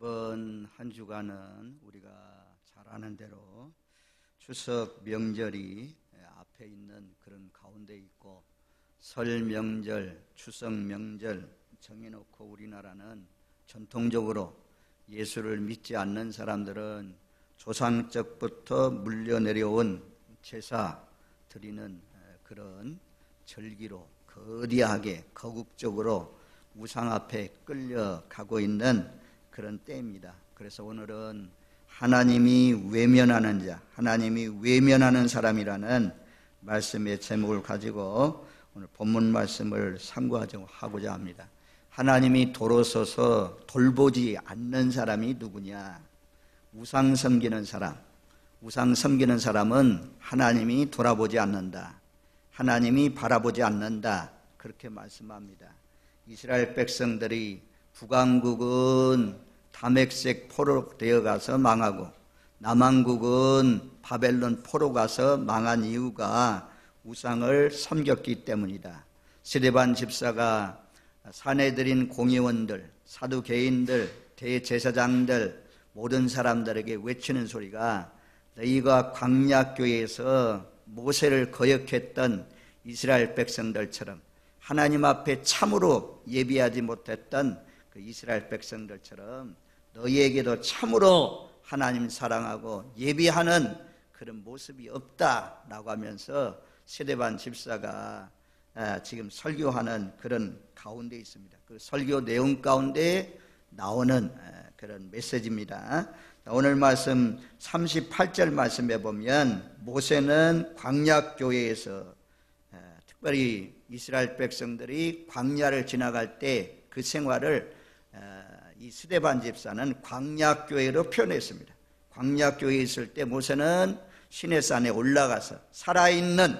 이번 한 주간은 우리가 잘 아는 대로 추석 명절이 앞에 있는 그런 가운데 있고, 설 명절, 추석 명절 정해놓고 우리나라는 전통적으로 예수를 믿지 않는 사람들은 조상적부터 물려내려온 제사 드리는 그런 절기로 거대하게 거국적으로 우상 앞에 끌려가고 있는 그런 때입니다. 그래서 오늘은 하나님이 외면하는 자, 하나님이 외면하는 사람이라는 말씀의 제목을 가지고 오늘 본문 말씀을 상고하고자 합니다. 하나님이 돌아서서 돌보지 않는 사람이 누구냐? 우상 섬기는 사람. 우상 섬기는 사람은 하나님이 돌아보지 않는다, 하나님이 바라보지 않는다, 그렇게 말씀합니다. 이스라엘 백성들이 북왕국은 다메섹 포로 되어가서 망하고 남왕국은 바벨론 포로 가서 망한 이유가 우상을 섬겼기 때문이다. 스데반 집사가 사내들인 공의원들, 사두개인들, 대제사장들 모든 사람들에게 외치는 소리가, 너희가 광야교회에서 모세를 거역했던 이스라엘 백성들처럼, 하나님 앞에 참으로 예비하지 못했던 그 이스라엘 백성들처럼 너희에게도 참으로 하나님 사랑하고 예비하는 그런 모습이 없다라고 하면서 스데반 집사가 지금 설교하는 그런 가운데 있습니다. 그 설교 내용 가운데 나오는 그런 메시지입니다. 오늘 말씀 38절 말씀에 보면, 모세는 광야교회에서 특별히 이스라엘 백성들이 광야를 지나갈 때 그 생활을 이 스데반 집사는 광야교회로 표현했습니다. 광야교회에 있을 때 모세는 시내산에 올라가서 살아있는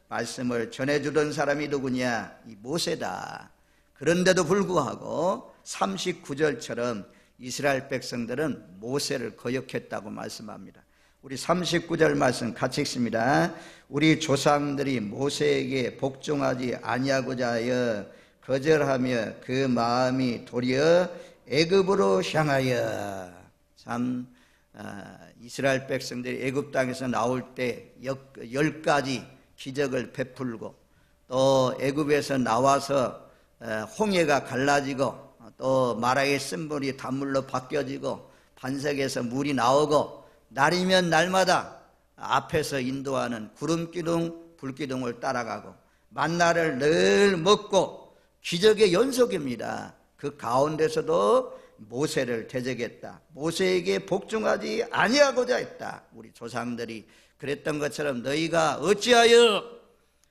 말씀을 전해주던 사람이 누구냐? 이 모세다. 그런데도 불구하고 39절처럼 이스라엘 백성들은 모세를 거역했다고 말씀합니다. 우리 39절 말씀 같이 읽습니다. 우리 조상들이 모세에게 복종하지 아니하고자 하여 거절하며 그 마음이 도리어 애굽으로 향하여. 참 이스라엘 백성들이 애굽 땅에서 나올 때 10가지 기적을 베풀고, 또 애굽에서 나와서 홍해가 갈라지고, 또 마라의 쓴물이 단물로 바뀌어지고, 반석에서 물이 나오고, 날이면 날마다 앞에서 인도하는 구름기둥, 불기둥을 따라가고, 만나를 늘 먹고, 기적의 연속입니다. 그 가운데서도 모세를 대적했다. 모세에게 복종하지 아니하고자 했다. 우리 조상들이 그랬던 것처럼 너희가 어찌하여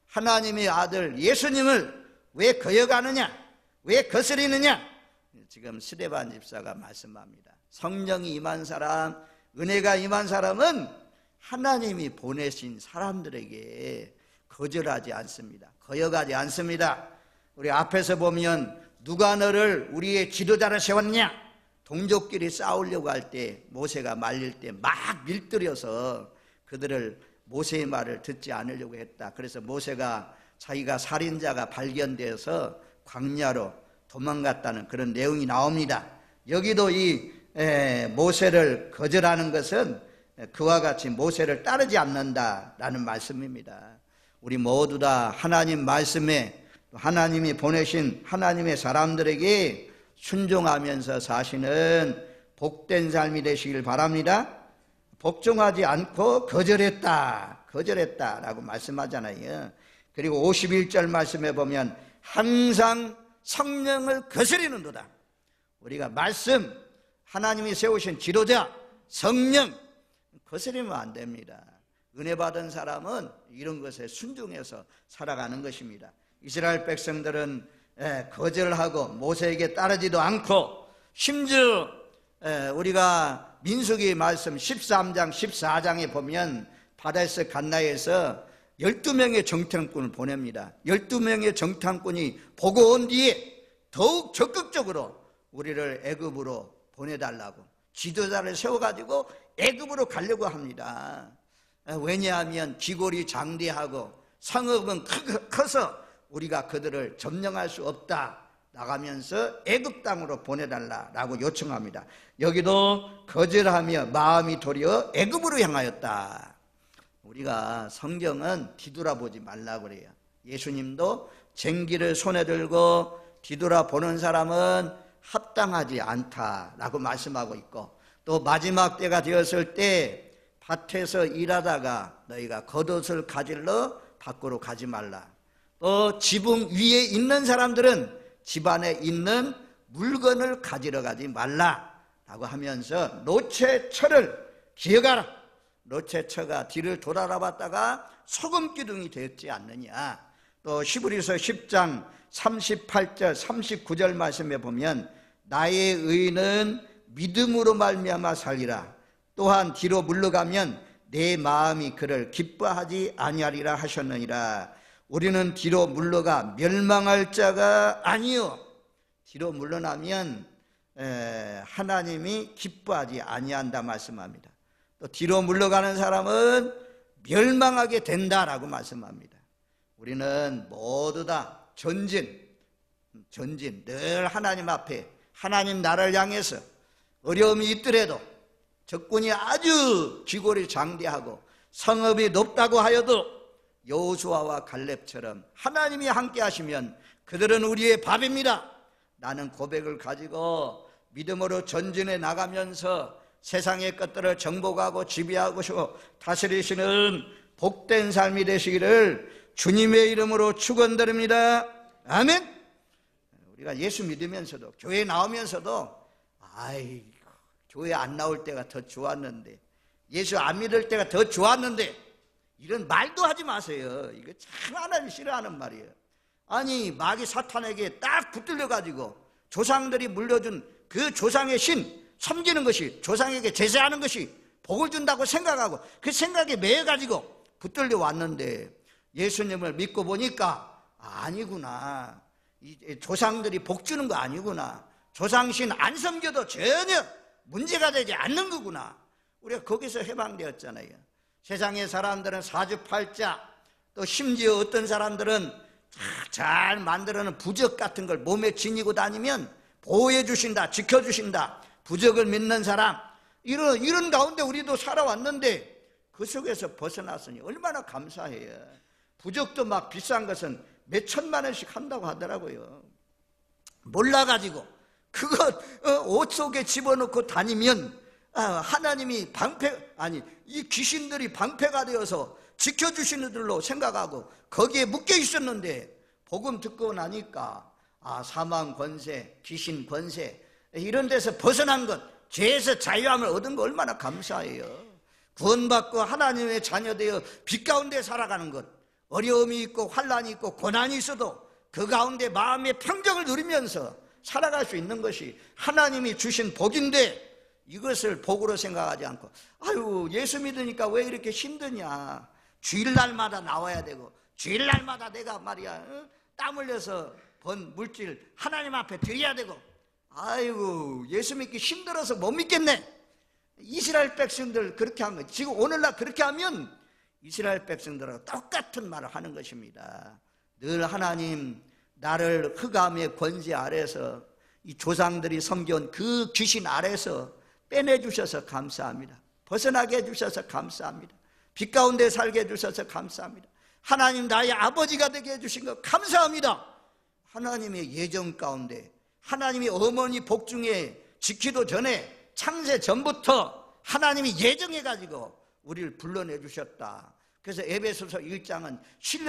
하나님의 아들 예수님을 왜 거역하느냐? 왜 거스리느냐? 지금 스데반 집사가 말씀합니다. 성령이 임한 사람, 은혜가 임한 사람은 하나님이 보내신 사람들에게 거절하지 않습니다. 거역하지 않습니다. 우리 앞에서 보면, 누가 너를 우리의 지도자로 세웠냐? 동족끼리 싸우려고 할 때 모세가 말릴 때 막 밀들여서 그들을 모세의 말을 듣지 않으려고 했다. 그래서 모세가 자기가 살인자가 발견되어서 광야로 도망갔다는 그런 내용이 나옵니다. 여기도 이 모세를 거절하는 것은 그와 같이 모세를 따르지 않는다라는 말씀입니다. 우리 모두 다 하나님 말씀에, 하나님이 보내신 하나님의 사람들에게 순종하면서 사시는 복된 삶이 되시길 바랍니다. 복종하지 않고 거절했다라고 말씀하잖아요. 그리고 51절 말씀에 보면, 항상 성령을 거스리는도다. 우리가 말씀, 하나님이 세우신 지도자 성령 거스리면 안 됩니다. 은혜 받은 사람은 이런 것에 순종해서 살아가는 것입니다. 이스라엘 백성들은 거절하고 모세에게 따르지도 않고, 심지어 우리가 민수기 말씀 13장 14장에 보면 바데스 간나에서 12명의 정탐꾼을 보냅니다. 12명의 정탐꾼이 보고 온 뒤에 더욱 적극적으로 우리를 애굽으로 보내달라고 지도자를 세워가지고 애굽으로 가려고 합니다. 왜냐하면 기골이 장대하고 성읍은 커서 우리가 그들을 점령할 수 없다. 나가면서 애굽 땅으로 보내달라라고 요청합니다. 여기도 거절하며 마음이 도리어 애굽으로 향하였다. 우리가 성경은 뒤돌아보지 말라고 그래요. 예수님도 쟁기를 손에 들고 뒤돌아보는 사람은 합당하지 않다라고 말씀하고 있고, 또 마지막 때가 되었을 때 밭에서 일하다가 너희가 겉옷을 가질러 밖으로 가지 말라. 또 지붕 위에 있는 사람들은 집 안에 있는 물건을 가지러 가지 말라라고 하면서 노체처를 기억하라. 노체처가 뒤를 돌아봤다가 소금기둥이 되었지 않느냐. 또 히브리서 10장 38절 39절 말씀에 보면 나의 의인은 믿음으로 말미암아 살리라. 또한 뒤로 물러가면 내 마음이 그를 기뻐하지 아니하리라 하셨느니라. 우리는 뒤로 물러가 멸망할 자가 아니요, 뒤로 물러나면 하나님이 기뻐하지 아니한다 말씀합니다. 또 뒤로 물러가는 사람은 멸망하게 된다라고 말씀합니다. 우리는 모두 다 전진 늘 하나님 앞에, 하나님 나라를 향해서 어려움이 있더라도, 적군이 아주 기골이 장대하고 성읍이 높다고 하여도 여호수아와 갈렙처럼 하나님이 함께 하시면 그들은 우리의 밥입니다. 나는 고백을 가지고 믿음으로 전진해 나가면서 세상의 것들을 정복하고 지배하고 다스리시는 복된 삶이 되시기를 주님의 이름으로 축원드립니다. 아멘. 우리가 예수 믿으면서도, 교회 나오면서도 교회 안 나올 때가 더 좋았는데, 예수 안 믿을 때가 더 좋았는데, 이런 말도 하지 마세요. 이거 참 하나님 싫어하는 말이에요. 아니, 마귀 사탄에게 딱 붙들려가지고 조상들이 물려준 그 조상의 신 섬기는 것이, 조상에게 제사하는 것이 복을 준다고 생각하고 그 생각에 매여가지고 붙들려 왔는데, 예수님을 믿고 보니까 아니구나. 이 조상들이 복 주는 거 아니구나. 조상신 안 섬겨도 전혀 문제가 되지 않는 거구나. 우리가 거기서 해방되었잖아요. 세상의 사람들은 사주팔자, 또 심지어 어떤 사람들은 잘 만들어놓은 부적 같은 걸 몸에 지니고 다니면 보호해 주신다, 지켜주신다, 부적을 믿는 사람, 이런 가운데 우리도 살아왔는데 그 속에서 벗어났으니 얼마나 감사해요. 부적도 막 비싼 것은 몇 천만 원씩 한다고 하더라고요. 몰라가지고 그거 옷 속에 집어넣고 다니면 하나님이 이 귀신들이 방패가 되어서 지켜주시는 들로 생각하고 거기에 묶여 있었는데, 복음 듣고 나니까 사망 권세, 귀신 권세 이런 데서 벗어난 것, 죄에서 자유함을 얻은 거 얼마나 감사해요. 구원받고 하나님의 자녀되어 빛 가운데 살아가는 것, 어려움이 있고 환난이 있고 고난이 있어도 그 가운데 마음의 평정을 누리면서 살아갈 수 있는 것이 하나님이 주신 복인데, 이것을 복으로 생각하지 않고 예수 믿으니까 왜 이렇게 힘드냐, 주일날마다 나와야 되고 주일날마다 내가 말이야 땀 흘려서 번 물질 하나님 앞에 드려야 되고, 예수 믿기 힘들어서 못 믿겠네. 이스라엘 백성들 그렇게 한 거, 지금 오늘날 그렇게 하면 이스라엘 백성들하고 똑같은 말을 하는 것입니다. 늘 하나님 나를 흑암의 권세 아래서, 이 조상들이 섬겨온 그 귀신 아래서 빼내주셔서 감사합니다. 벗어나게 해주셔서 감사합니다. 빛 가운데 살게 해주셔서 감사합니다. 하나님 나의 아버지가 되게 해주신 것 감사합니다. 하나님의 예정 가운데, 하나님이 어머니 복중에 지키도 전에 창세 전부터 하나님이 예정해가지고 우리를 불러내주셨다. 그래서 에베소서 1장은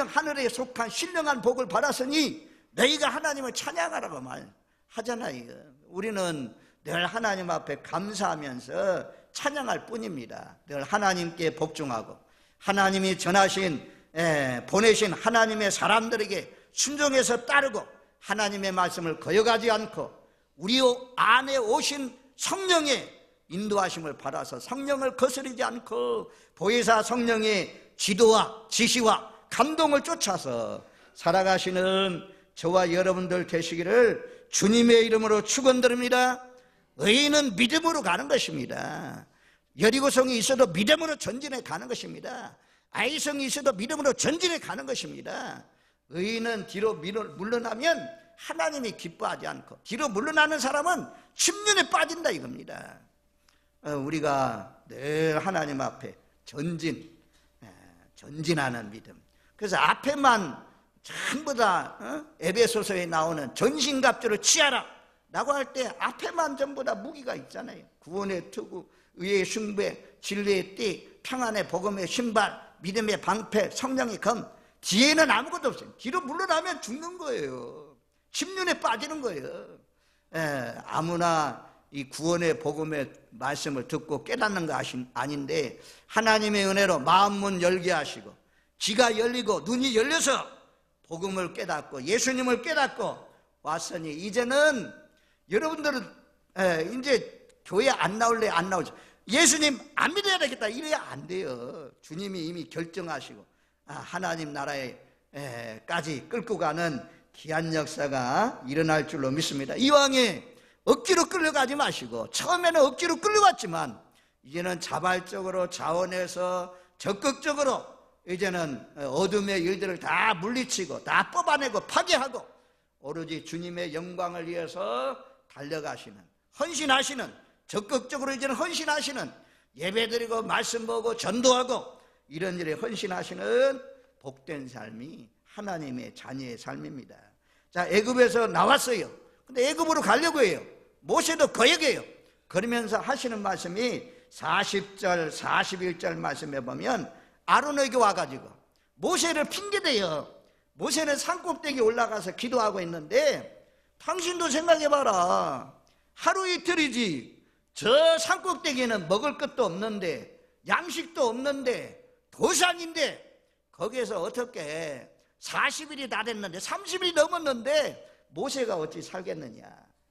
하늘에 속한 신령한 복을 받았으니 너희가 하나님을 찬양하라고 말하잖아요. 우리는 늘 하나님 앞에 감사하면서 찬양할 뿐입니다. 늘 하나님께 복종하고 하나님이 보내신 하나님의 사람들에게 순종해서 따르고 하나님의 말씀을 거역하지 않고 우리 안에 오신 성령의 인도하심을 받아서 성령을 거스르지 않고 보혜사 성령의 지도와 지시와 감동을 쫓아서 살아가시는 저와 여러분들 되시기를 주님의 이름으로 축원드립니다. 의인은 믿음으로 가는 것입니다. 여리고성이 있어도 믿음으로 전진해 가는 것입니다. 아이성이 있어도 믿음으로 전진해 가는 것입니다. 의인은 뒤로 물러나면 하나님이 기뻐하지 않고 뒤로 물러나는 사람은 심륜에 빠진다 이겁니다. 우리가 늘 하나님 앞에 전진하는 믿음. 그래서 앞에만 전부 다 에베소서에 나오는 전신갑주를 취하라 라고 할 때 앞에만 전부 다 무기가 있잖아요. 구원의 투구, 의의 숭배, 진리의 띠, 평안의 복음의 신발, 믿음의 방패, 성령의 검. 뒤에는 아무것도 없어요. 뒤로 물러나면 죽는 거예요. 심륜에 빠지는 거예요. 아무나 이 구원의 복음의 말씀을 듣고 깨닫는 거 아닌데 하나님의 은혜로 마음문 열게 하시고 귀가 열리고 눈이 열려서 복음을 깨닫고 예수님을 깨닫고 왔으니 이제는 여러분들은 이제 교회 안 나올래 안 나오죠. 예수님 안 믿어야 되겠다 이래야 안 돼요. 주님이 이미 결정하시고 하나님 나라에까지 끌고 가는 귀한 역사가 일어날 줄로 믿습니다. 이왕에 억지로 끌려가지 마시고 처음에는 억지로 끌려갔지만 이제는 자발적으로 자원해서 적극적으로 이제는 어둠의 일들을 다 물리치고 다 뽑아내고 파괴하고 오로지 주님의 영광을 위해서 달려가시는 헌신하시는 적극적으로 이제는 헌신하시는 예배드리고 말씀 보고 전도하고 이런 일에 헌신하시는 복된 삶이 하나님의 자녀의 삶입니다. 자, 애굽에서 나왔어요. 근데 애굽으로 가려고 해요. 모세도 거역해요. 그러면서 하시는 말씀이 40절 41절 말씀에 보면 아론에게 와가지고 모세를 핑계대요. 모세는 산꼭대기에 올라가서 기도하고 있는데 당신도 생각해봐라. 하루 이틀이지 저 산꼭대기에는 먹을 것도 없는데 양식도 없는데 도산인데 거기에서 어떻게 40일이 다 됐는데 30일이 넘었는데 모세가 어찌 살겠느냐.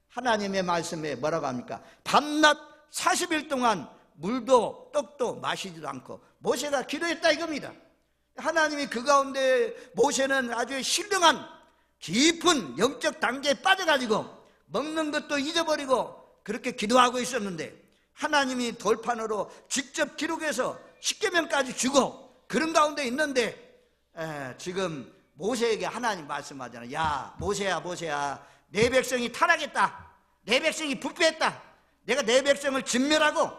하나님의 말씀에 뭐라고 합니까? 밤낮 40일 동안 물도 떡도 마시지도 않고 모세가 기도했다 이겁니다. 하나님이 그 가운데 모세는 아주 신령한 깊은 영적 단계에 빠져가지고 먹는 것도 잊어버리고 그렇게 기도하고 있었는데 하나님이 돌판으로 직접 기록해서 십계명까지 주고 그런 가운데 있는데 지금 모세에게 하나님 말씀하잖아요. 야 모세야 내 백성이 타락했다. 내 백성이 부패했다. 내가 내 백성을 진멸하고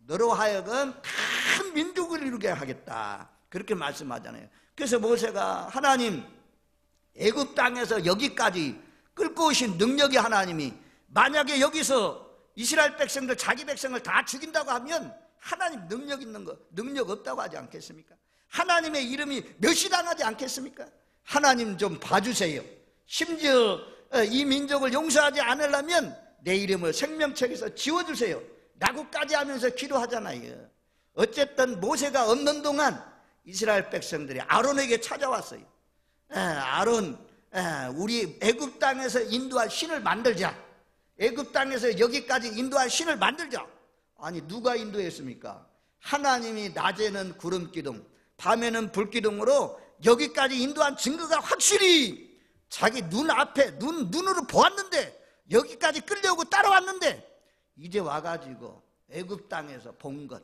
너로 하여금 큰 민족을 이루게 하겠다. 그렇게 말씀하잖아요. 그래서 모세가 하나님 애굽 땅에서 여기까지 끌고 오신 능력이 하나님이 만약에 여기서 이스라엘 백성들 자기 백성을 다 죽인다고 하면 하나님 능력 있는 거 능력 없다고 하지 않겠습니까? 하나님의 이름이 멸시당하지 않겠습니까? 하나님 좀 봐주세요. 심지어 이 민족을 용서하지 않으려면 내 이름을 생명책에서 지워주세요 라고까지 하면서 기도하잖아요. 어쨌든 모세가 없는 동안 이스라엘 백성들이 아론에게 찾아왔어요. 아론 우리 애굽 땅에서 인도할 신을 만들자. 애굽 땅에서 여기까지 인도할 신을 만들자. 아니 누가 인도했습니까? 하나님이 낮에는 구름기둥 밤에는 불기둥으로 여기까지 인도한 증거가 확실히 자기 눈앞에 눈으로 보았는데 여기까지 끌려오고 따라왔는데 이제 와가지고 애굽 땅에서 본 것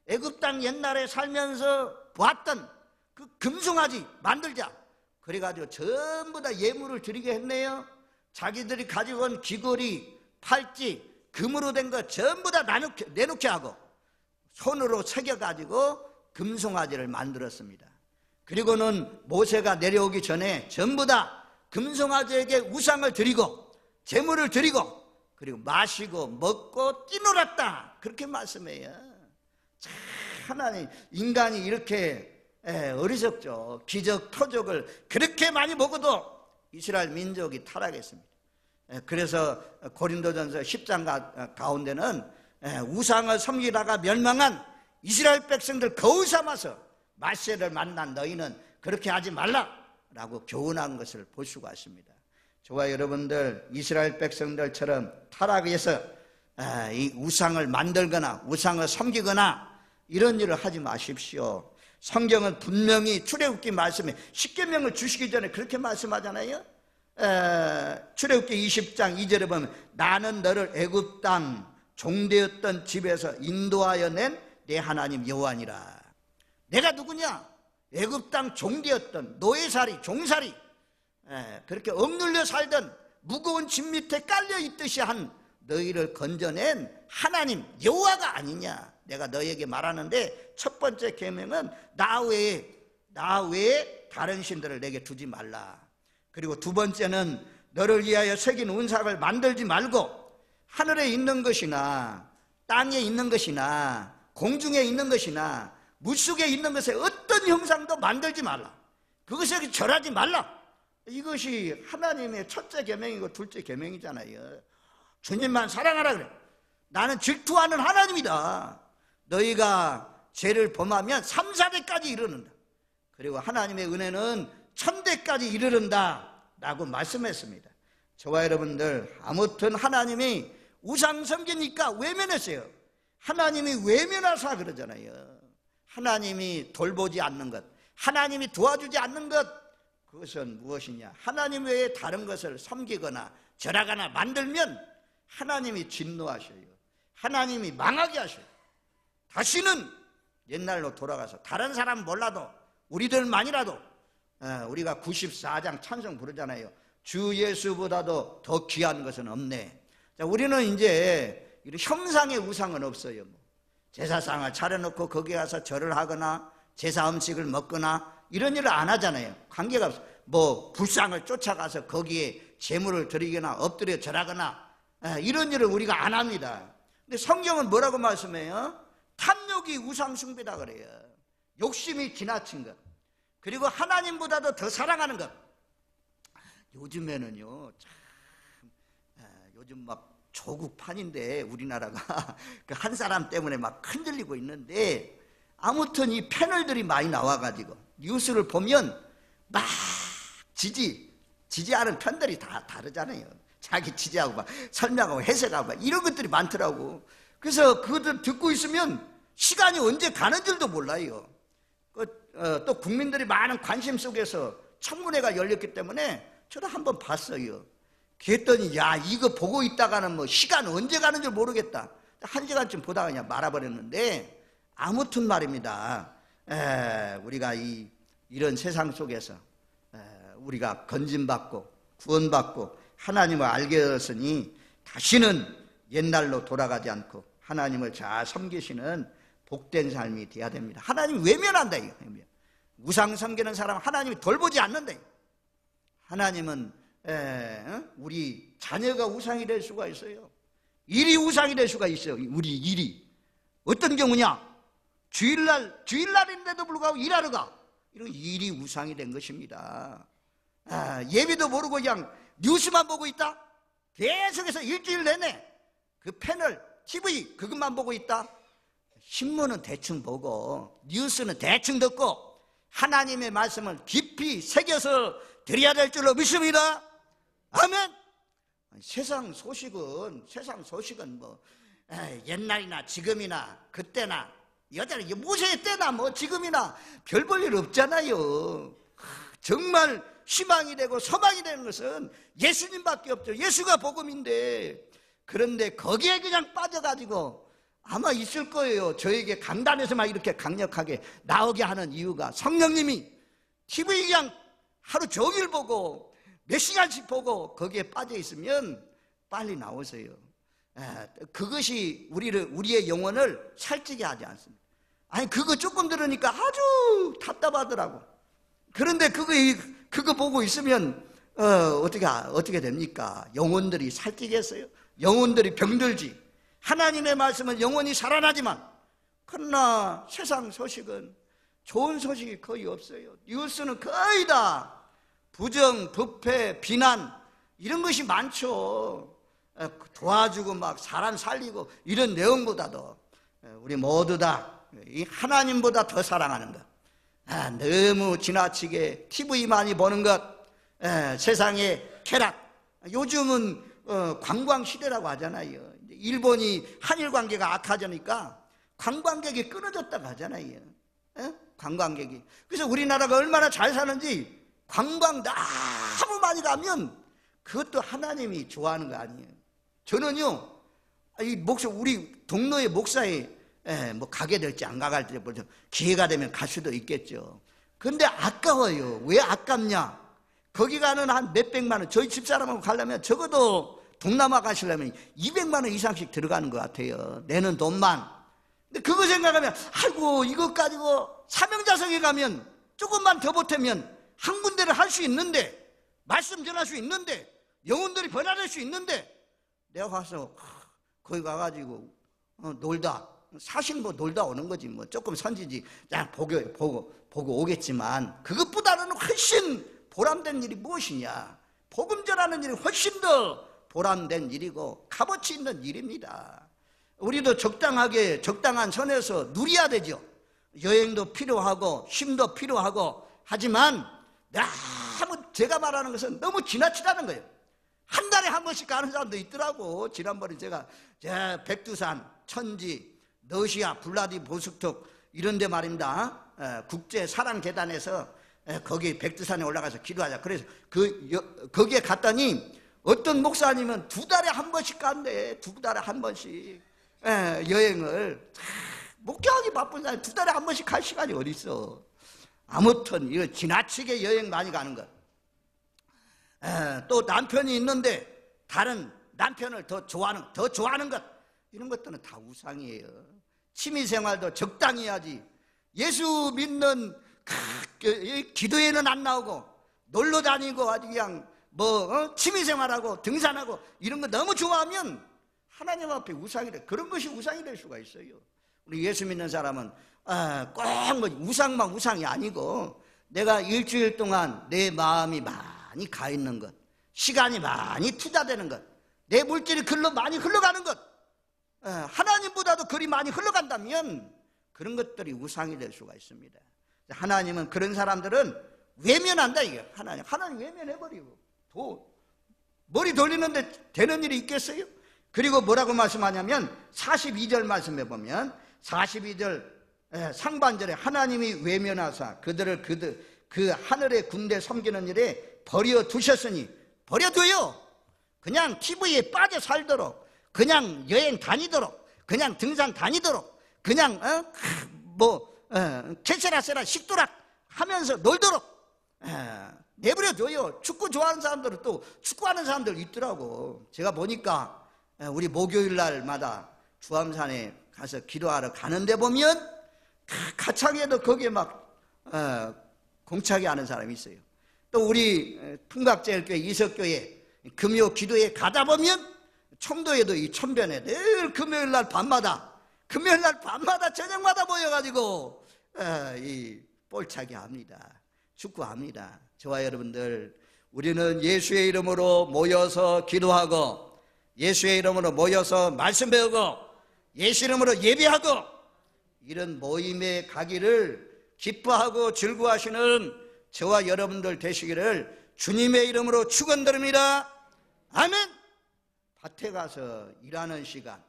애굽 땅 옛날에 살면서 보았던 그 금송아지 만들자. 그래가지고 전부 다 예물을 드리게 했네요. 자기들이 가지고 온 귀걸이, 팔찌, 금으로 된 거 전부 다 내놓게 하고 손으로 새겨가지고 금송아지를 만들었습니다. 그리고는 모세가 내려오기 전에 전부 다 금송아지에게 우상을 드리고 제물을 드리고 그리고 마시고 먹고 뛰놀았다. 그렇게 말씀해요. 참 하나님 인간이 이렇게 어리석죠. 기적 토적을 그렇게 많이 먹어도 이스라엘 민족이 타락했습니다. 그래서 고린도전서 10장 가운데는 우상을 섬기다가 멸망한 이스라엘 백성들 거울 삼아서 말세를 만난 너희는 그렇게 하지 말라라고 교훈한 것을 볼 수가 있습니다. 저와 여러분들 이스라엘 백성들처럼 타락해서 이 우상을 만들거나 우상을 섬기거나 이런 일을 하지 마십시오. 성경은 분명히 출애굽기 말씀에 십계명을 주시기 전에 그렇게 말씀하잖아요. 출애굽기 20장 2절에 보면 나는 너를 애굽 땅 종되었던 집에서 인도하여 낸 내 하나님 여호와니라. 내가 누구냐? 애굽 땅 종되었던 노예살이 종살이 그렇게 억눌려 살던 무거운 짐 밑에 깔려 있듯이 한 너희를 건져낸 하나님 여호와가 아니냐. 내가 너희에게 말하는데 첫 번째 계명은 나 외에 다른 신들을 내게 두지 말라. 그리고 두 번째는 너를 위하여 새긴 운석을 만들지 말고 하늘에 있는 것이나 땅에 있는 것이나 공중에 있는 것이나 물속에 있는 것에 어떤 형상도 만들지 말라. 그것에 절하지 말라. 이것이 하나님의 첫째 계명이고 둘째 계명이잖아요. 주님만 사랑하라 그래. 나는 질투하는 하나님이다. 너희가 죄를 범하면 3, 4대까지 이르는다. 그리고 하나님의 은혜는 1000대까지 이르른다 라고 말씀했습니다. 저와 여러분들, 아무튼 하나님이 우상 섬기니까 외면했어요. 하나님이 외면하사 그러잖아요. 하나님이 돌보지 않는 것, 하나님이 도와주지 않는 것, 그것은 무엇이냐? 하나님 외에 다른 것을 섬기거나 절하거나 만들면 하나님이 진노하셔요. 하나님이 망하게 하셔요. 다시는 옛날로 돌아가서 다른 사람 몰라도 우리들만이라도 우리가 94장 찬송 부르잖아요. 주 예수보다도 더 귀한 것은 없네. 자, 우리는 이제 형상의 우상은 없어요. 제사상을 차려놓고 거기 가서 절을 하거나 제사 음식을 먹거나 이런 일을 안 하잖아요. 관계가 없어요. 불상을 쫓아가서 거기에 제물을 드리거나 엎드려 절하거나 이런 일을 우리가 안 합니다. 근데 성경은 뭐라고 말씀해요? 탐욕이 우상 숭배다 그래요. 욕심이 지나친 것, 그리고 하나님보다도 더 사랑하는 것. 요즘에는요, 요즘 막 조국판인데 우리나라가 한 사람 때문에 막 흔들리고 있는데, 아무튼 이 패널들이 많이 나와가지고 뉴스를 보면 막 지지하는 편들이 다 다르잖아요. 자기 지지하고 막 설명하고 해석하고 막 이런 것들이 많더라고. 그래서 그것들 듣고 있으면 시간이 언제 가는 줄도 몰라요. 또 국민들이 많은 관심 속에서 청문회가 열렸기 때문에 저도 한번 봤어요. 그랬더니 야, 이거 보고 있다가는 시간 언제 가는 줄 모르겠다. 1시간쯤 보다가 그냥 말아버렸는데, 아무튼 말입니다. 우리가 이런 세상 속에서 우리가 건진받고 구원받고 하나님을 알게 되었으니 다시는 옛날로 돌아가지 않고 하나님을 잘 섬기시는 복된 삶이 돼야 됩니다. 하나님 외면한다. 우상 섬기는 사람 하나님이 돌보지 않는다. 하나님은 우리 자녀가 우상이 될 수가 있어요. 일이 우상이 될 수가 있어요. 우리 일이 어떤 경우냐? 주일날인데도 불구하고 일하러 가. 이런 일이 우상이 된 것입니다. 예배도 모르고 그냥 뉴스만 보고 있다. 계속해서 일주일 내내 그 패널 TV 그것만 보고 있다. 신문은 대충 보고 뉴스는 대충 듣고 하나님의 말씀을 깊이 새겨서 드려야 될 줄로 믿습니다. 아멘. 세상 소식은 옛날이나 지금이나 그때나 여자는 모세의 때나 지금이나 별 볼 일 없잖아요. 정말 희망이 되고 소망이 되는 것은 예수님밖에 없죠. 예수가 복음인데, 그런데 거기에 그냥 빠져가지고 아마 있을 거예요. 저에게 강단에서만 이렇게 강력하게 나오게 하는 이유가 성령님이 TV 그냥 하루 종일 보고 몇 시간씩 보고 거기에 빠져 있으면 빨리 나오세요. 그것이 우리의 영혼을 살찌게 하지 않습니다. 아니, 그거 조금 들으니까 아주 답답하더라고. 그런데 그거 보고 있으면 어떻게 됩니까? 영혼들이 살찌겠어요? 영혼들이 병들지. 하나님의 말씀은 영원히 살아나지만, 그러나 세상 소식은 좋은 소식이 거의 없어요. 뉴스는 거의 다 부정, 부패, 비난 이런 것이 많죠. 도와주고 막 사람 살리고 이런 내용보다도 우리 모두 다 이 하나님보다 더 사랑하는 것, 너무 지나치게 TV 많이 보는 것, 세상의 쾌락. 요즘은 관광 시대라고 하잖아요. 일본이 한일 관계가 악화되니까 관광객이 끊어졌다고 하잖아요. 관광객이. 그래서 우리나라가 얼마나 잘 사는지 관광 너무 많이 가면 그것도 하나님이 좋아하는 거 아니에요. 저는요, 우리 동로의 목사에 가게 될지 안 가갈지 기회가 되면 갈 수도 있겠죠. 그런데 아까워요. 왜 아깝냐? 거기 가는 한 몇백만 원, 저희 집사람하고 가려면 적어도 동남아 가시려면 200만 원 이상씩 들어가는 것 같아요. 내는 돈만. 근데 그거 생각하면 아이고 이것 가지고 사명자성에 가면 조금만 더 보태면 한 군데를 할 수 있는데, 말씀 전할 수 있는데, 영혼들이 변화될 수 있는데, 내가 가서 거기 가가지고 놀다, 사실 뭐 놀다 오는 거지, 뭐 조금 선지지 그냥 보고 오겠지만, 그것보다는 훨씬 보람된 일이 무엇이냐? 복음 전하는 일이 훨씬 더 보람된 일이고 값어치 있는 일입니다. 우리도 적당하게 적당한 선에서 누려야 되죠. 여행도 필요하고 힘도 필요하고 하지만 너무, 제가 말하는 것은 너무 지나치다는 거예요. 한 달에 한 번씩 가는 사람도 있더라고. 지난번에 제가 백두산, 천지, 러시아, 블라디보스톡 이런 데 말입니다. 국제 사랑재단에서 거기 백두산에 올라가서 기도하자. 그래서 거기에 갔더니 어떤 목사님은 2달에 한 번씩 간대. 2달에 한 번씩 여행을. 목회하기 바쁜 사람이 2달에 한 번씩 갈 시간이 어디 있어. 아무튼 이거 지나치게 여행 많이 가는 것. 또 남편이 있는데 다른 남편을 더 좋아하는 것, 이런 것들은 다 우상이에요. 취미생활도 적당히 해야지. 예수 믿는 기도회는 안 나오고 놀러 다니고 아주 그냥 취미생활하고 등산하고 이런 거 너무 좋아하면 하나님 앞에 우상이 돼. 그런 것이 우상이 될 수가 있어요. 우리 예수 믿는 사람은 꼭 우상만 우상이 아니고, 내가 일주일 동안 내 마음이 많이 가 있는 것, 시간이 많이 투자되는 것, 내 물질이 글로 많이 흘러가는 것, 하나님보다도 그리 많이 흘러간다면 그런 것들이 우상이 될 수가 있습니다. 하나님은 그런 사람들은 외면한다 이게. 하나님 외면해버리고 머리 돌리는데 되는 일이 있겠어요? 그리고 뭐라고 말씀하냐면 42절 말씀해 보면, 42절 상반절에 하나님이 외면하사 그들을 그 하늘의 군대 섬기는 일에 버려두셨으니, 버려둬요. 그냥 TV에 빠져 살도록, 그냥 여행 다니도록, 그냥 등산 다니도록, 그냥 캐세라세라 식도락 하면서 놀도록 내버려둬요. 축구 좋아하는 사람들은 또 축구하는 사람들 있더라고. 제가 보니까 우리 목요일 날마다 주암산에 가서 기도하러 가는데 보면 가창에도 거기에 막 공차게 하는 사람이 있어요. 또 우리 풍각제일교회 이석교회 금요 기도에 가다 보면 청도에도 이 천변에 늘 금요일 날 밤마다 저녁마다 모여가지고 이 볼차기 합니다. 축구합니다. 저와 여러분들, 우리는 예수의 이름으로 모여서 기도하고, 예수의 이름으로 모여서 말씀 배우고, 예수 이름으로 예배하고, 이런 모임에 가기를 기뻐하고 즐거워하시는 저와 여러분들 되시기를 주님의 이름으로 축원드립니다. 아멘. 밭에 가서 일하는 시간,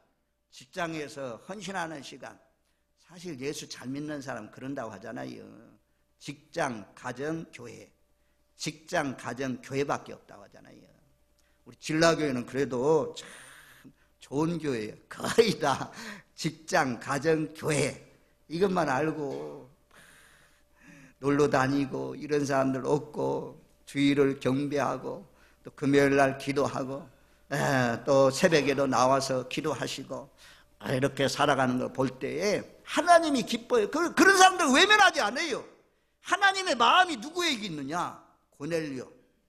직장에서 헌신하는 시간, 사실 예수 잘 믿는 사람 그런다고 하잖아요. 직장, 가정, 교회. 직장, 가정, 교회밖에 없다고 하잖아요. 우리 진라교회는 그래도 참 좋은 교회예요. 거의 다 직장, 가정, 교회 이것만 알고 놀러 다니고 이런 사람들 없고, 주일을 경배하고 또 금요일 날 기도하고 또 새벽에도 나와서 기도하시고 이렇게 살아가는 걸 볼 때에 하나님이 기뻐요. 그런 사람들 외면하지 않아요. 하나님의 마음이 누구에게 있느냐?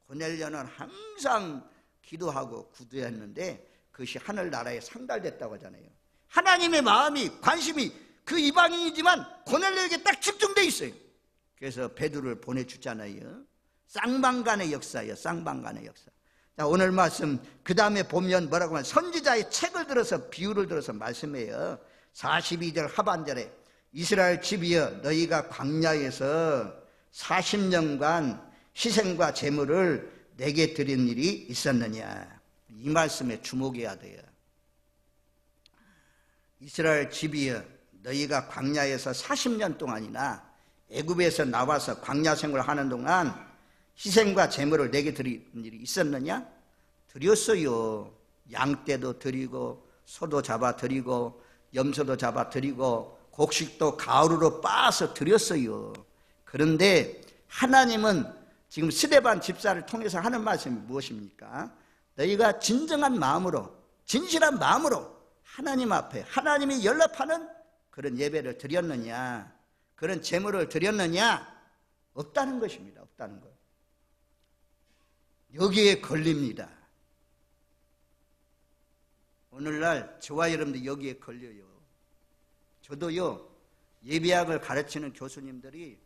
고넬료는 항상 기도하고 구두했는데 그것이 하늘나라에 상달됐다고 하잖아요. 하나님의 마음이, 관심이 그 이방인이지만 고넬료에게 딱 집중돼 있어요. 그래서 베드로를 보내주잖아요. 쌍방간의 역사예요. 쌍방간의 역사. 자, 오늘 말씀 그 다음에 보면 뭐라고 하면 선지자의 책을 들어서, 비유를 들어서 말씀해요. 42절 하반절에 이스라엘 집이여, 너희가 광야에서 40년간 희생과 제물을 내게 드린 일이 있었느냐. 이 말씀에 주목해야 돼요. 이스라엘 집이여, 너희가 광야에서 40년 동안이나 애굽에서 나와서 광야 생활을 하는 동안 희생과 제물을 내게 드린 일이 있었느냐? 드렸어요. 양떼도 드리고 소도 잡아 드리고 염소도 잡아 드리고 곡식도 가루로 빻아서 드렸어요. 그런데 하나님은 지금 스데반 집사를 통해서 하는 말씀이 무엇입니까? 너희가 진정한 마음으로, 진실한 마음으로 하나님 앞에 하나님이 연락하는 그런 예배를 드렸느냐, 그런 제물을 드렸느냐? 없다는 것입니다. 없다는 것. 여기에 걸립니다. 오늘날 저와 여러분들 여기에 걸려요. 저도요, 예배학을 가르치는 교수님들이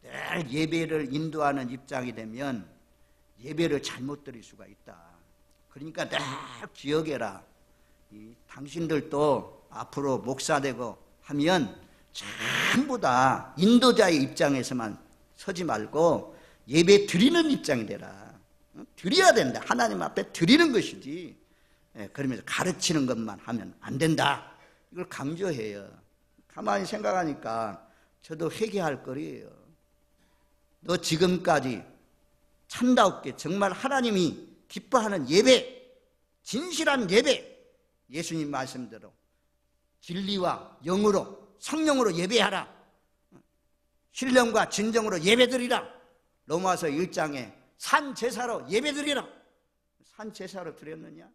늘 예배를 인도하는 입장이 되면 예배를 잘못 드릴 수가 있다. 그러니까 늘 기억해라. 당신들도 앞으로 목사 되고 하면 전부 다 인도자의 입장에서만 서지 말고 예배 드리는 입장이 되라. 드려야 된다. 하나님 앞에 드리는 것이지. 그러면서 가르치는 것만 하면 안 된다. 이걸 강조해요. 가만히 생각하니까 저도 회개할 거리예요. 너 지금까지 참다웠게 정말 하나님이 기뻐하는 예배, 진실한 예배, 예수님 말씀대로 진리와 영으로 성령으로 예배하라. 신령과 진정으로 예배드리라. 로마서 1장에 산제사로 예배드리라. 산제사로 드렸느냐?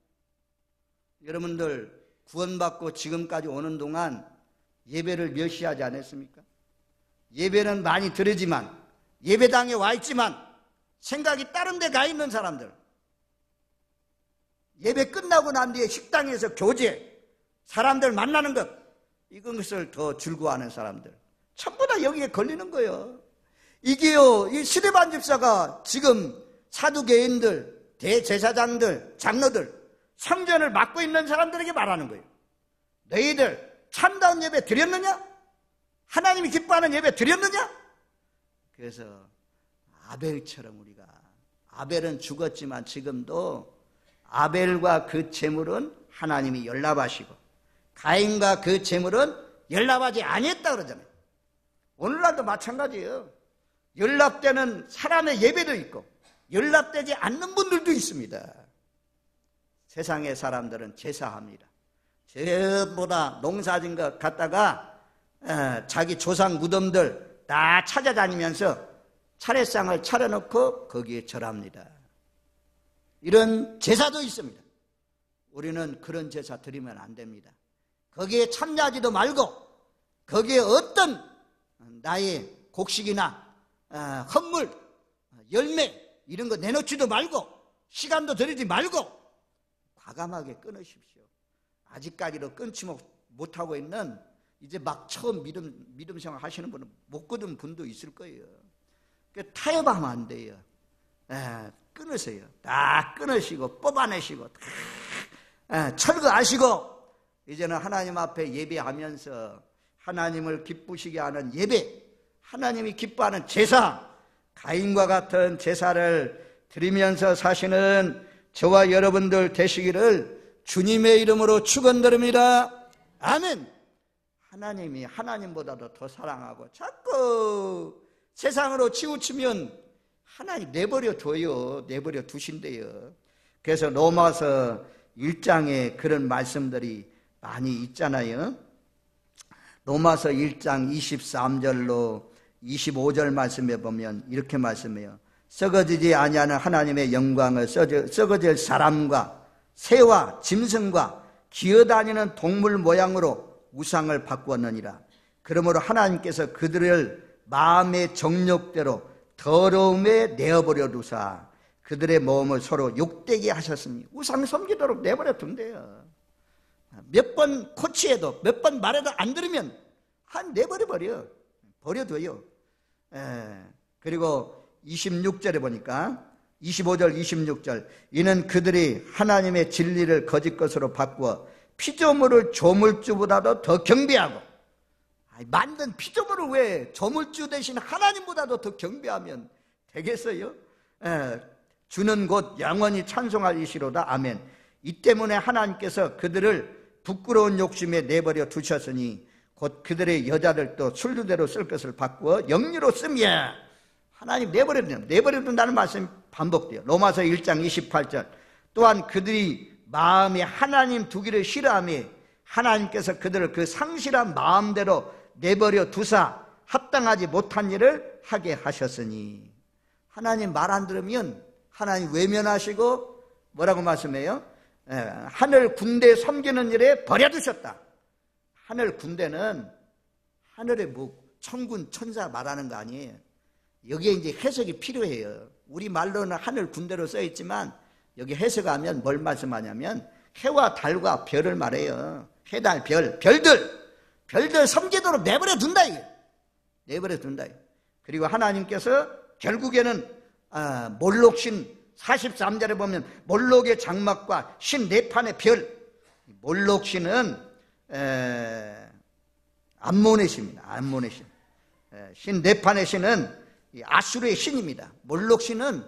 여러분들 구원받고 지금까지 오는 동안 예배를 멸시하지 않았습니까? 예배는 많이 드리지만, 예배당에 와 있지만 생각이 다른 데 가 있는 사람들, 예배 끝나고 난 뒤에 식당에서 교제, 사람들 만나는 것, 이것을 더 즐거워하는 사람들, 전부 다 여기에 걸리는 거예요. 이게요, 이 스데반 집사가 지금 사두개인들, 대제사장들, 장로들, 성전을 맡고 있는 사람들에게 말하는 거예요. 너희들 참다운 예배 드렸느냐? 하나님이 기뻐하는 예배 드렸느냐? 그래서 아벨처럼 우리가, 아벨은 죽었지만 지금도 아벨과 그 제물은 하나님이 연락하시고 가인과 그 제물은 연락하지 아니했다 그러잖아요. 오늘날도 마찬가지예요. 연락되는 사람의 예배도 있고 연락되지 않는 분들도 있습니다. 세상의 사람들은 제사합니다. 전부 다 농사진 것 갖다가 자기 조상 무덤들 다 찾아다니면서 차례상을 차려놓고 거기에 절합니다. 이런 제사도 있습니다. 우리는 그런 제사 드리면 안 됩니다. 거기에 참여하지도 말고 거기에 어떤 나의 곡식이나 헌물, 열매 이런 거 내놓지도 말고 시간도 들이지 말고 과감하게 끊으십시오. 아직까지도 끊지 못하고 있는, 이제 막 처음 믿음 생활 하시는 분은 못 끊은 분도 있을 거예요. 타협하면 안 돼요. 끊으세요. 다 끊으시고 뽑아내시고 철거하시고 이제는 하나님 앞에 예배하면서 하나님을 기쁘시게 하는 예배, 하나님이 기뻐하는 제사, 가인과 같은 제사를 드리면서 사시는 저와 여러분들 되시기를 주님의 이름으로 축원드립니다. 아멘. 하나님이 하나님보다도 더 사랑하고 자꾸 세상으로 치우치면 하나님 내버려 둬요. 내버려 두신대요. 그래서 로마서 1장에 그런 말씀들이 많이 있잖아요. 로마서 1장 23절로 25절 말씀에 보면 이렇게 말씀해요. 썩어지지 아니하는 하나님의 영광을 썩어질 사람과 새와 짐승과 기어다니는 동물 모양으로 우상을 바꾸었느니라. 그러므로 하나님께서 그들을 마음의 정욕대로 더러움에 내어버려 두사 그들의 몸을 서로 욕되게 하셨으니 우상 섬기도록 내버려 둔대요. 몇 번 코치해도 몇 번 말해도 안 들으면 버려둬요. 그리고 26절에 보니까 25절 26절 이는 그들이 하나님의 진리를 거짓 것으로 바꾸어 피조물을 조물주보다도 더 경배하고, 만든 피조물을 왜 조물주 대신 하나님보다도 더 경배하면 되겠어요? 주는 곧 영원히 찬송할 이시로다. 아멘. 이 때문에 하나님께서 그들을 부끄러운 욕심에 내버려 두셨으니 곧 그들의 여자들도 순류대로 쓸 것을 바꾸어 영리로 쓰며, 하나님 내버려 둔다는 말씀이 반복돼요. 로마서 1장 28절 또한 그들이 마음에 하나님 두기를 싫어하며 하나님께서 그들을 그 상실한 마음대로 내버려 두사 합당하지 못한 일을 하게 하셨으니, 하나님 말 안 들으면 하나님 외면하시고 뭐라고 말씀해요? 하늘 군대 섬기는 일에 버려두셨다. 하늘 군대는 하늘의 뭐 천군 천사 말하는 거 아니에요. 여기에 이제 해석이 필요해요. 우리 말로는 하늘 군대로 써 있지만 여기 해석하면 뭘 말씀하냐면 해와 달과 별을 말해요. 해, 달, 별, 별들 섬기도록 내버려 둔다 이게. 내버려 둔다. 그리고 하나님께서 결국에는 몰록신 43절에 보면 몰록의 장막과 신 네 판의 별. 몰록신은 암몬의 신입니다. 암몬의 신. 신 네 판의 신은 아수르의 신입니다. 몰록신은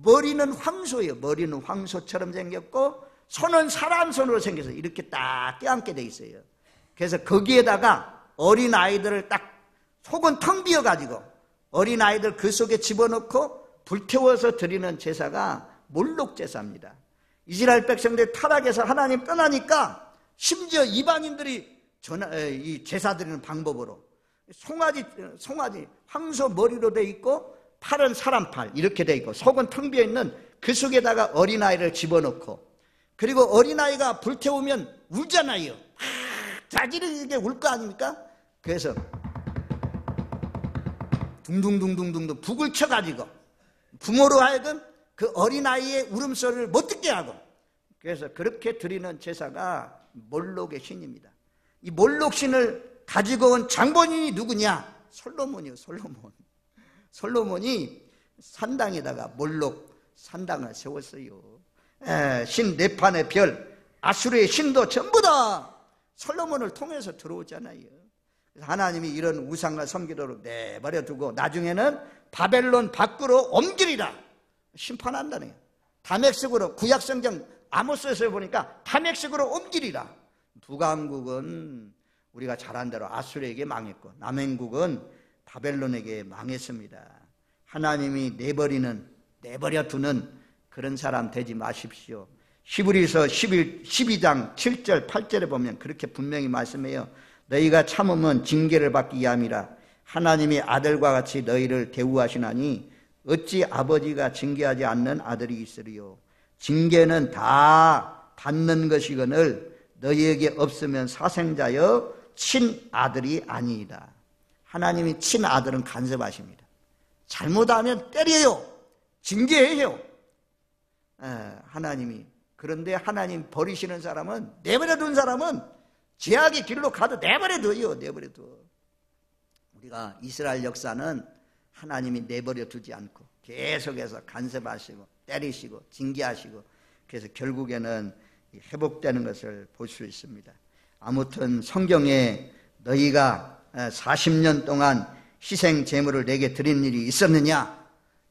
머리는 황소예요. 머리는 황소처럼 생겼고 손은 사람 손으로 생겨서 이렇게 딱 껴안게 돼 있어요. 그래서 거기에다가 어린아이들을 딱 속은 텅 비어가지고 어린아이들 그 속에 집어넣고 불태워서 드리는 제사가 몰록 제사입니다. 이스라엘 백성들 타락해서 하나님 떠나니까 심지어 이방인들이 이 제사 드리는 방법으로 송아지 황소 머리로 돼 있고 팔은 사람 팔 이렇게 돼 있고 속은 텅 비어 있는 그 속에다가 어린아이를 집어넣고 그리고 어린아이가 불태우면 울잖아요. 자지르게 울 거 아닙니까? 그래서 둥둥둥둥둥 북을 쳐가지고 부모로 하여금 그 어린아이의 울음소리를 못 듣게 하고 그래서 그렇게 드리는 제사가 몰록의 신입니다. 이 몰록 신을 가지고 온 장본인이 누구냐? 솔로몬이요. 솔로몬이 산당에다가 몰록 산당을 세웠어요. 신 네 판의 별 아수르의 신도 전부 다 솔로몬을 통해서 들어오잖아요. 하나님이 이런 우상을 섬기도록 내버려 두고 나중에는 바벨론 밖으로 옮기리라 심판한다네요. 다메섹으로 구약성경 아모스에서 보니까 다메섹으로 옮기리라. 북왕국은 우리가 잘 아는 대로 아수르에게 망했고 남행국은 바벨론에게 망했습니다. 하나님이 내버려 두는 그런 사람 되지 마십시오. 히브리서 12장 7절 8절에 보면 그렇게 분명히 말씀해요. 너희가 참으면 징계를 받기 위함이라. 하나님이 아들과 같이 너희를 대우하시나니 어찌 아버지가 징계하지 않는 아들이 있으리요. 징계는 다 받는 것이거늘 너희에게 없으면 사생자여 친아들이 아니이다. 하나님이 친아들은 간섭하십니다. 잘못하면 때려요. 징계해요. 하나님이. 그런데 하나님 버리시는 사람은 내버려둔 사람은 죄악의 길로 가도 내버려둬요. 내버려둬. 우리가 이스라엘 역사는 하나님이 내버려두지 않고 계속해서 간섭하시고 때리시고 징계하시고 그래서 결국에는 회복되는 것을 볼 수 있습니다. 아무튼 성경에 너희가 40년 동안 희생 제물을 내게 드린 일이 있었느냐?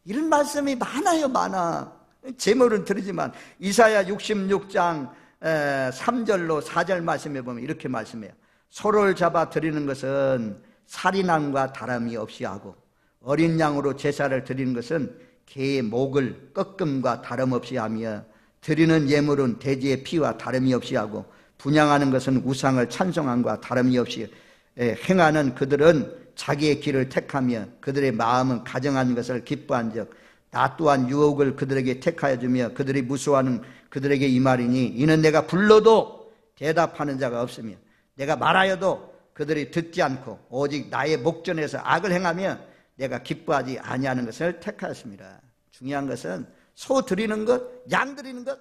이런 말씀이 많아요. 많아. 제물은 드리지만 이사야 66장 3절로 4절 말씀에 보면 이렇게 말씀해요. 소를 잡아 드리는 것은 살인함과 다름이 없이 하고 어린 양으로 제사를 드리는 것은 개의 목을 꺾음과 다름없이 하며 드리는 예물은 돼지의 피와 다름이 없이 하고 분향하는 것은 우상을 찬송함과 다름이 없이 행하는 그들은 자기의 길을 택하며 그들의 마음은 가정한 것을 기뻐한 적 나 또한 유혹을 그들에게 택하여 주며 그들이 무수하는 그들에게 이 말이니 이는 내가 불러도 대답하는 자가 없으며 내가 말하여도 그들이 듣지 않고 오직 나의 목전에서 악을 행하며 내가 기뻐하지 아니하는 것을 택하였습니다. 중요한 것은 소 드리는 것, 양 드리는 것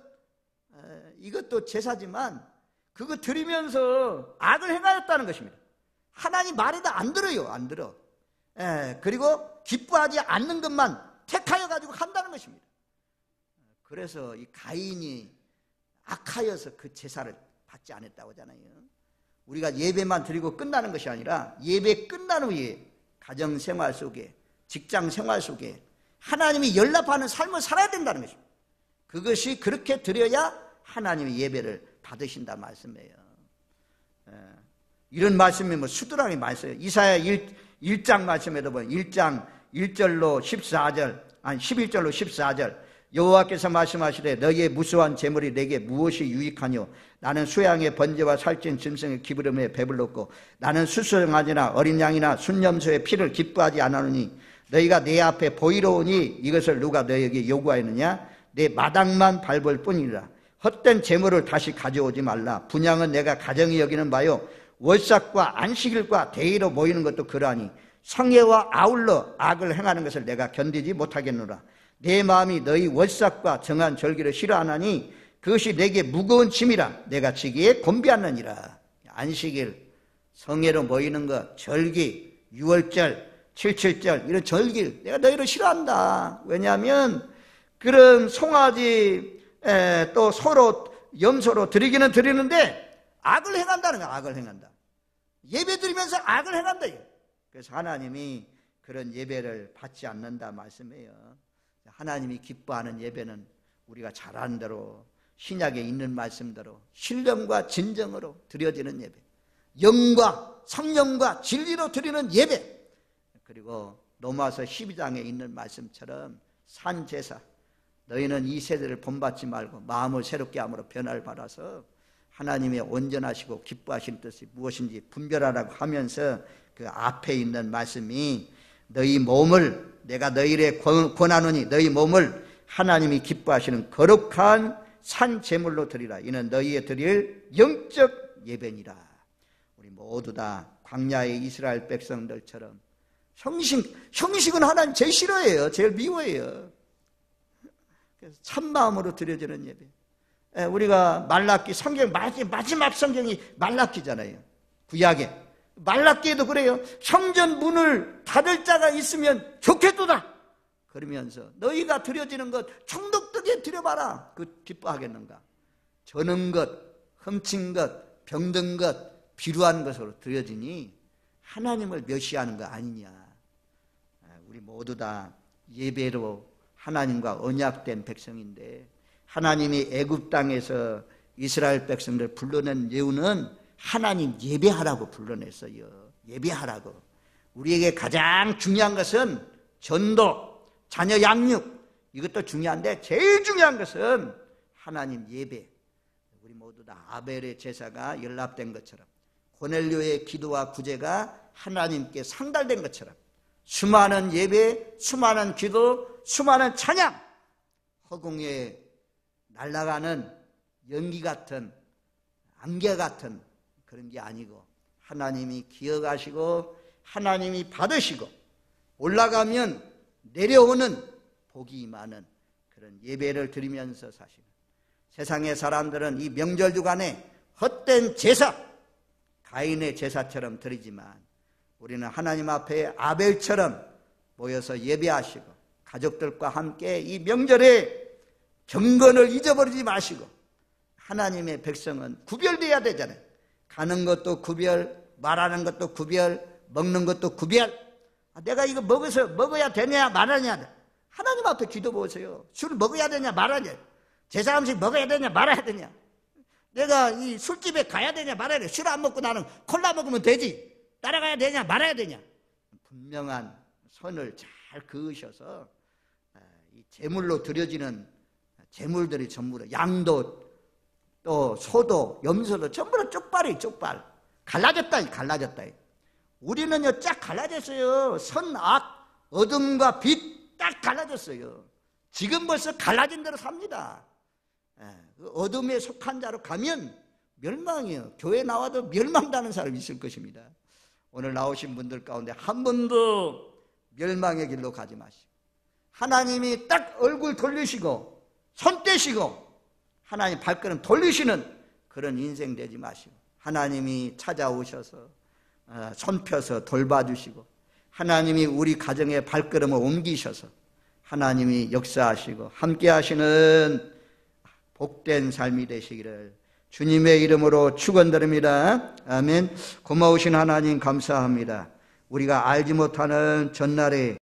이것도 제사지만 그거 드리면서 악을 행하였다는 것입니다. 하나님 말에도 안 들어요. 안 들어. 그리고 기뻐하지 않는 것만 택하여 가지고 한다는 것입니다. 그래서 이 가인이 악하여서 그 제사를 받지 않았다고 하잖아요. 우리가 예배만 드리고 끝나는 것이 아니라 예배 끝난 후에 가정생활 속에 직장생활 속에 하나님이 연락하는 삶을 살아야 된다는 것입니다. 그것이 그렇게 드려야 하나님의 예배를 받으신다 말씀이에요. 이런 말씀이 뭐 수두랑이 많이 써요. 이사야 1장 말씀에도 보면 1장 1절로 14절, 아니 11절로 14절 여호와께서 말씀하시되 너희의 무수한 재물이 내게 무엇이 유익하뇨? 나는 수양의 번제와 살찐 짐승의 기부름에 배불렀고 나는 수수령아지나 어린 양이나 순념소의 피를 기뻐하지 않았느니 너희가 내 앞에 보이러 오니 이것을 누가 너희에게 요구하였느냐? 내 마당만 밟을 뿐이라. 헛된 재물을 다시 가져오지 말라. 분향은 내가 가정히 여기는 바요, 월삭과 안식일과 대의로 모이는 것도 그러하니 성회와 아울러 악을 행하는 것을 내가 견디지 못하겠노라. 내 마음이 너희 월삭과 정한 절기를 싫어하나니 그것이 내게 무거운 짐이라 내가 지기에 곤비하느니라. 안식일, 성회로 모이는 것, 절기, 6월절, 7.7절 이런 절기 내가 너희를 싫어한다. 왜냐하면 그런 송아지 또 소로 염소로 드리기는 드리는데 악을 행한다는 거야. 악을 행한다. 예배 드리면서 악을 행한다. 그래서 하나님이 그런 예배를 받지 않는다 말씀해요. 하나님이 기뻐하는 예배는 우리가 잘 아는 대로 신약에 있는 말씀대로 신령과 진정으로 드려지는 예배, 영과 성령과 진리로 드리는 예배, 그리고 로마서 12장에 있는 말씀처럼 산제사, 너희는 이 세대를 본받지 말고 마음을 새롭게 함으로 변화를 받아서 하나님의 온전하시고 기뻐하시는 뜻이 무엇인지 분별하라고 하면서 그 앞에 있는 말씀이 너희 몸을 내가 너희에게 권하노니 너희 몸을 하나님이 기뻐하시는 거룩한 산 제물로 드리라. 이는 너희의 드릴 영적 예배니라. 우리 모두 다 광야의 이스라엘 백성들처럼 형식은 하나님 제일 싫어해요. 제일 미워해요. 그래서 참마음으로 드려지는 예배. 우리가 말라기 성경 마지막 성경이 말라기잖아요. 구약에 말라기에도 그래요. 성전 문을 닫을 자가 있으면 좋겠도다. 그러면서 너희가 드려지는 것 총독되게 드려봐라. 그 기뻐하겠는가? 저는 것, 훔친 것, 병든 것, 비루한 것으로 드려지니 하나님을 멸시하는 거 아니냐. 우리 모두 다 예배로 하나님과 언약된 백성인데 하나님이 애굽 땅에서 이스라엘 백성들 불러낸 이유는 하나님 예배하라고 불러냈어요. 예배하라고. 우리에게 가장 중요한 것은 전도, 자녀 양육, 이것도 중요한데 제일 중요한 것은 하나님 예배. 우리 모두 다 아벨의 제사가 연락된 것처럼 고넬료의 기도와 구제가 하나님께 상달된 것처럼 수많은 예배, 수많은 기도, 수많은 찬양, 허공에 날아가는 연기 같은 안개 같은 그런 게 아니고 하나님이 기억하시고 하나님이 받으시고 올라가면 내려오는 복이 많은 그런 예배를 드리면서 사시는 세상의 사람들은 이 명절 주간에 헛된 제사, 가인의 제사처럼 드리지만 우리는 하나님 앞에 아벨처럼 모여서 예배하시고 가족들과 함께 이 명절에 경건을 잊어버리지 마시고 하나님의 백성은 구별돼야 되잖아요. 가는 것도 구별, 말하는 것도 구별, 먹는 것도 구별. 내가 이거 먹어야 되냐 말하냐. 하나님 앞에 기도 보세요. 술 먹어야 되냐 말하냐. 제사 음식 먹어야 되냐 말아야 되냐. 내가 이 술집에 가야 되냐 말아야 되냐. 술 안 먹고 나는 콜라 먹으면 되지. 따라가야 되냐 말아야 되냐. 분명한 선을 잘 그으셔서 이 제물로 드려지는 제물들이 전부 양도 또 소도 염소도 전부 다 쪽발이 쪽발. 갈라졌다. 우리는요 쫙 갈라졌어요. 선, 악, 어둠과 빛 딱 갈라졌어요. 지금 벌써 갈라진 대로 삽니다. 어둠에 속한 자로 가면 멸망이에요. 교회 나와도 멸망당하는 사람이 있을 것입니다. 오늘 나오신 분들 가운데 한 번도 멸망의 길로 가지 마시고 하나님이 딱 얼굴 돌리시고 손 떼시고 하나님 발걸음 돌리시는 그런 인생 되지 마시고 하나님이 찾아오셔서 손 펴서 돌봐주시고 하나님이 우리 가정의 발걸음을 옮기셔서 하나님이 역사하시고 함께 하시는 복된 삶이 되시기를 주님의 이름으로 축원드립니다. 아멘. 고마우신 하나님 감사합니다. 우리가 알지 못하는 전날에